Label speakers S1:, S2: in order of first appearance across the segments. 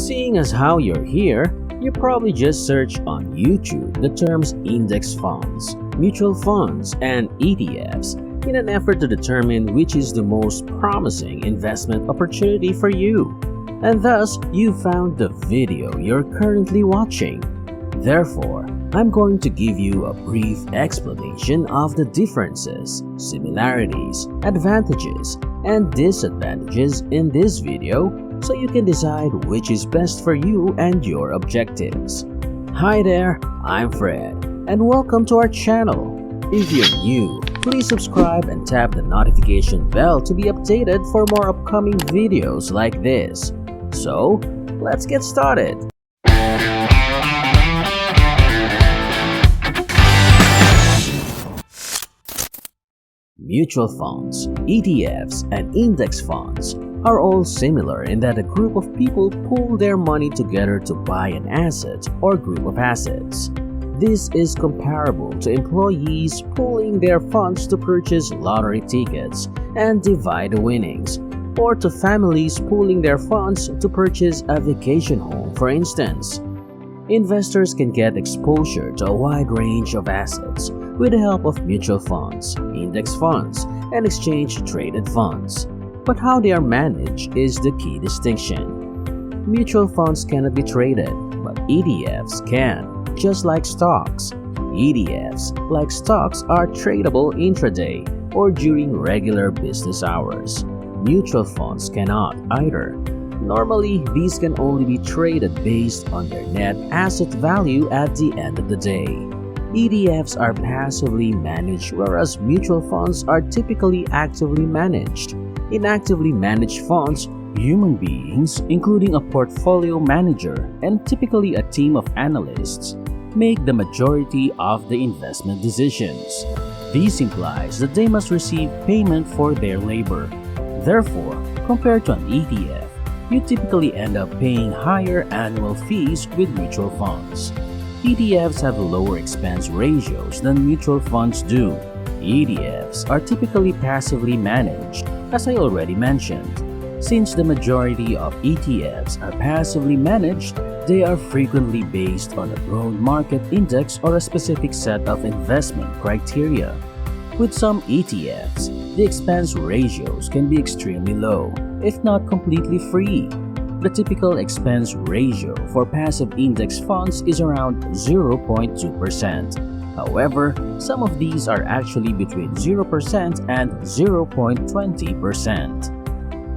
S1: Seeing as how you're here, you probably just search on YouTube the terms index funds, mutual funds, and ETFs in an effort to determine which is the most promising investment opportunity for you. And thus, you found the video you're currently watching. Therefore, I'm going to give you a brief explanation of the differences, similarities, advantages, and disadvantages in this video so you can decide which is best for you and your objectives. Hi there, I'm Fred, and welcome to our channel. If you're new, please subscribe and tap the notification bell to be updated for more upcoming videos like this. So, let's get started. Mutual funds, ETFs, and index funds are all similar in that a group of people pool their money together to buy an asset or group of assets. This is comparable to employees pooling their funds to purchase lottery tickets and divide the winnings, or to families pooling their funds to purchase a vacation home, for instance. Investors can get exposure to a wide range of assets with the help of mutual funds, index funds, and exchange-traded funds. But how they are managed is the key distinction. Mutual funds cannot be traded, but ETFs can, just like stocks. ETFs, like stocks, are tradable intraday or during regular business hours. Mutual funds cannot either. Normally, these can only be traded based on their net asset value at the end of the day. ETFs are passively managed, whereas mutual funds are typically actively managed. In actively managed funds, human beings, including a portfolio manager and typically a team of analysts, make the majority of the investment decisions. This implies that they must receive payment for their labor. Therefore, compared to an ETF, you typically end up paying higher annual fees with mutual funds. ETFs have lower expense ratios than mutual funds do. ETFs are typically passively managed, as I already mentioned. Since the majority of ETFs are passively managed, they are frequently based on a broad market index or a specific set of investment criteria. With some ETFs, the expense ratios can be extremely low, if not completely free. The typical expense ratio for passive index funds is around 0.2%. However, some of these are actually between 0% and 0.20%.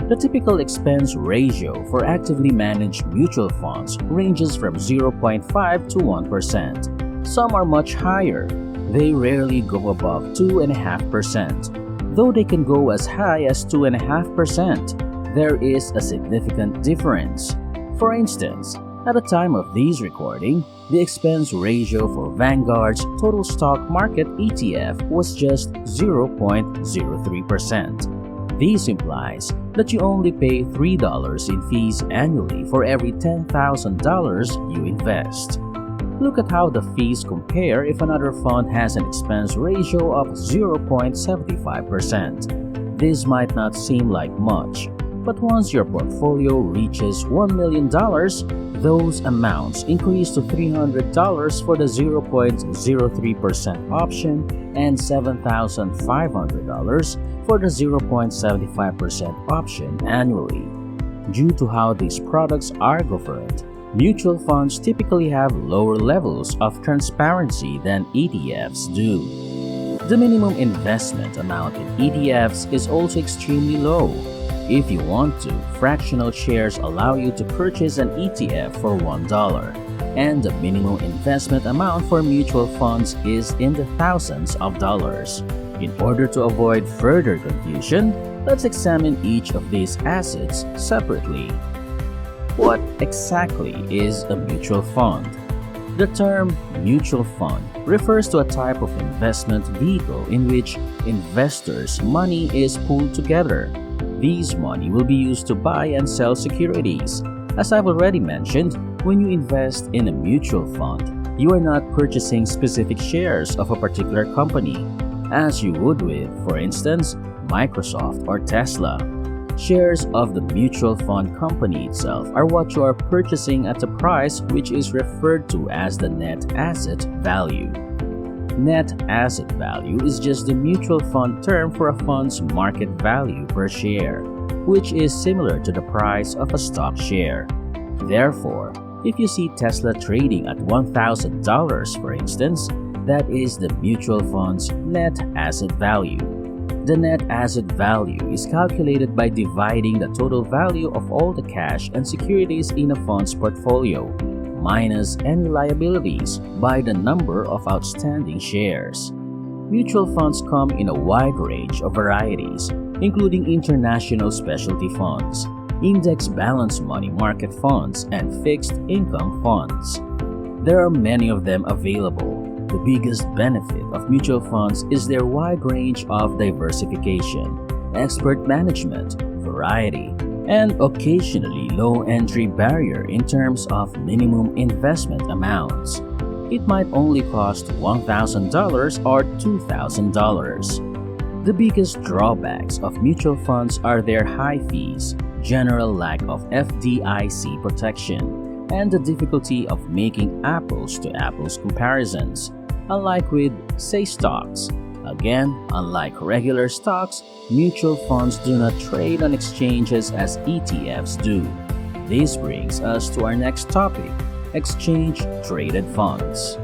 S1: The typical expense ratio for actively managed mutual funds ranges from 0.5 to 1%. Some are much higher. They rarely go above 2.5%, though they can go as high as 2.5%. There is a significant difference. For instance, at the time of this recording, the expense ratio for Vanguard's total stock market ETF was just 0.03%. This implies that you only pay $3 in fees annually for every $10,000 you invest. Look at how the fees compare if another fund has an expense ratio of 0.75%. This might not seem like much, but once your portfolio reaches $1 million, those amounts increase to $300 for the 0.03% option and $7,500 for the 0.75% option annually. Due to how these products are governed, mutual funds typically have lower levels of transparency than ETFs do. The minimum investment amount in ETFs is also extremely low. If you want to, fractional shares allow you to purchase an ETF for $1, and the minimum investment amount for mutual funds is in the thousands of dollars. In order to avoid further confusion, let's examine each of these assets separately. What exactly is a mutual fund? The term mutual fund refers to a type of investment vehicle in which investors' money is pooled together. This money will be used to buy and sell securities. As I've already mentioned, when you invest in a mutual fund, you are not purchasing specific shares of a particular company, as you would with, for instance, Microsoft or Tesla. Shares of the mutual fund company itself are what you are purchasing at a price which is referred to as the net asset value. Net asset value is just the mutual fund term for a fund's market value per share, which is similar to the price of a stock share. Therefore, if you see Tesla trading at $1,000, for instance, that is the mutual fund's net asset value. The net asset value is calculated by dividing the total value of all the cash and securities in a fund's portfolio, minus any liabilities, by the number of outstanding shares. Mutual funds come in a wide range of varieties, including international specialty funds, index balance money market funds, and fixed income funds. There are many of them available. The biggest benefit of mutual funds is their wide range of diversification, expert management, variety, and occasionally low entry barrier in terms of minimum investment amounts. It might only cost $1,000 or $2,000. The biggest drawbacks of mutual funds are their high fees, general lack of FDIC protection, and the difficulty of making apples-to-apples comparisons, unlike with, say, stocks. Again, unlike regular stocks, mutual funds do not trade on exchanges as ETFs do. This brings us to our next topic, exchange-traded funds.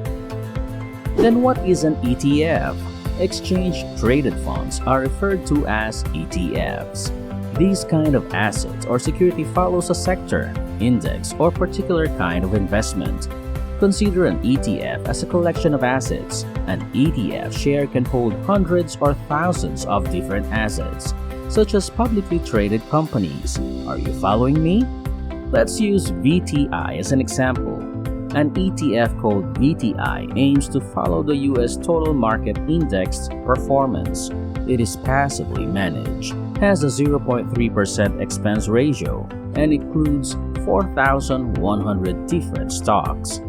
S1: Then what is an ETF? Exchange-traded funds are referred to as ETFs. These kind of assets or security follows a sector, index, or particular kind of investment. Consider an ETF as a collection of assets. An ETF share can hold hundreds or thousands of different assets, such as publicly traded companies. Are you following me? Let's use VTI as an example. An ETF called VTI aims to follow the US Total Market Index performance. It is passively managed, has a 0.3% expense ratio, and includes 4,100 different stocks.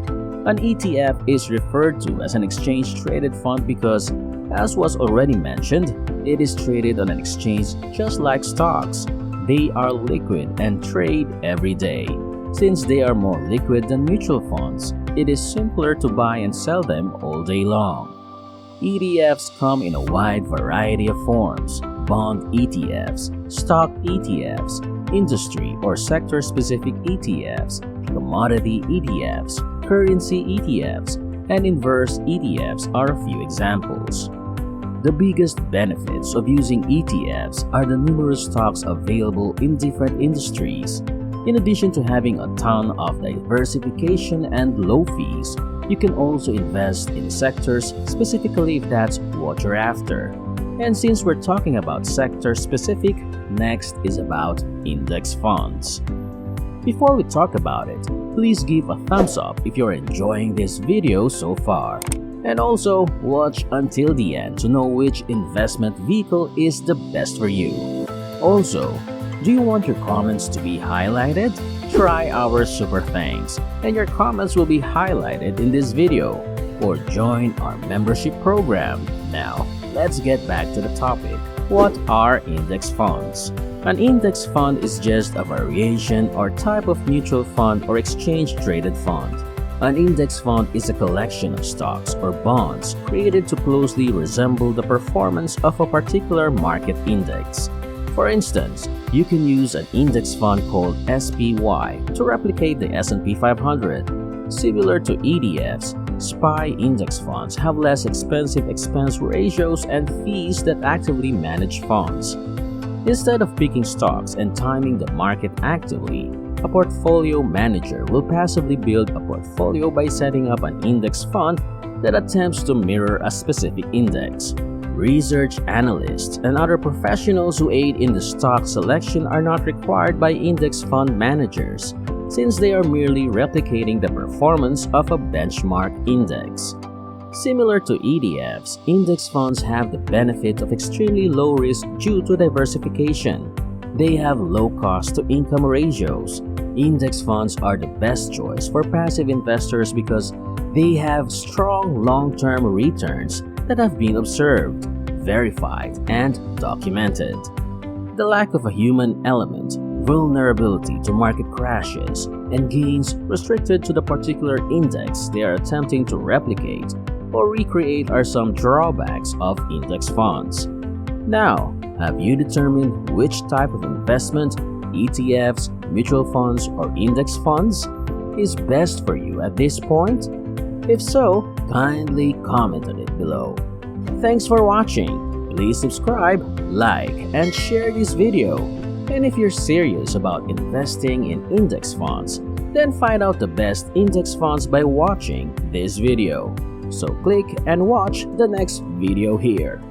S1: An ETF is referred to as an exchange-traded fund because, as was already mentioned, it is traded on an exchange just like stocks. They are liquid and trade every day. Since they are more liquid than mutual funds, it is simpler to buy and sell them all day long. ETFs come in a wide variety of forms: bond ETFs, stock ETFs, industry or sector-specific ETFs, commodity ETFs, currency ETFs, and inverse ETFs are a few examples. The biggest benefits of using ETFs are the numerous stocks available in different industries. In addition to having a ton of diversification and low fees, you can also invest in sectors specifically if that's what you're after. And since we're talking about sector-specific, next is about index funds. Before we talk about it, please give a thumbs up if you're enjoying this video so far. And also, watch until the end to know which investment vehicle is the best for you. Also, do you want your comments to be highlighted? Try our super thanks, and your comments will be highlighted in this video. Or join our membership program. Now, let's get back to the topic. What are index funds? An index fund is just a variation or type of mutual fund or exchange-traded fund. An index fund is a collection of stocks or bonds created to closely resemble the performance of a particular market index. For instance, you can use an index fund called SPY to replicate the S&P 500. Similar to ETFs, SPY index funds have less expensive expense ratios and fees that actively manage funds. Instead of picking stocks and timing the market actively, a portfolio manager will passively build a portfolio by setting up an index fund that attempts to mirror a specific index. Research analysts and other professionals who aid in the stock selection are not required by index fund managers, since they are merely replicating the performance of a benchmark index. Similar to ETFs, index funds have the benefit of extremely low risk due to diversification. They have low cost-to-income ratios. Index funds are the best choice for passive investors because they have strong long-term returns that have been observed, verified, and documented. The lack of a human element, vulnerability to market crashes, and gains restricted to the particular index they are attempting to replicate or recreate are some drawbacks of index funds. Now, have you determined which type of investment, ETFs, mutual funds, or index funds, is best for you at this point? If so, kindly comment on it below. Thanks for watching. Please subscribe, like, and share this video. And if you're serious about investing in index funds, then find out the best index funds by watching this video. So click and watch the next video here.